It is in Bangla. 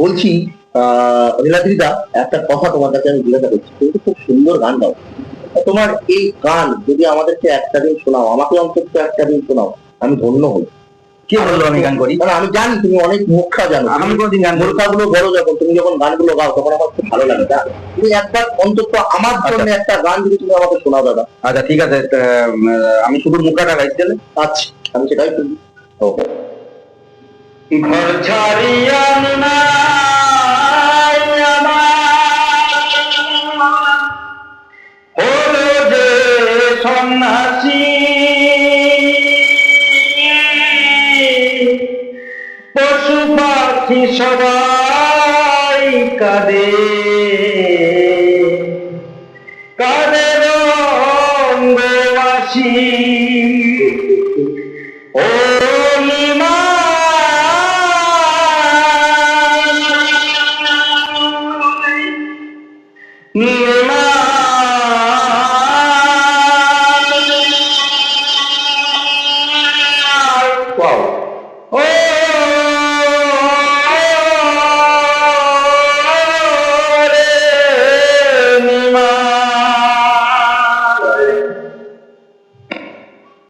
বলছি নীলাদ্রিদা, একটা কথা তোমার কাছে আমি জিজ্ঞাসা করছি। তুমি তো খুব সুন্দর গান গাও। তোমার এই গান যদি আমাদেরকে একটা দিন শোনাও, আমাকে অন্তত একটা দিন শোনাও, আমি ধন্য হই। কে বললো আমি গান করি? কারণ আমি জানি তুমি অনেক মুখটা জানো। আমি কোনদিন গান করি? মুখটাগুলো বড়, যখন তুমি যখন গানগুলো গাও তখন আমার খুব ভালো লাগে। তুমি একবার অন্তত আমার জন্য একটা গান যদি তুমি আমাকে শোনাও দাদা। আচ্ছা ঠিক আছে, আমি শুধু মুখাটা গাইতে। আচ্ছা, আমি সেটাই শুনবি। ওকে। ঘর ছাড়িয়া না হলো যে সন্ন্যাসী, পশু পাখি সবাই কাঁদে, কাঁদে রঙ্গবাসী। ও নিমা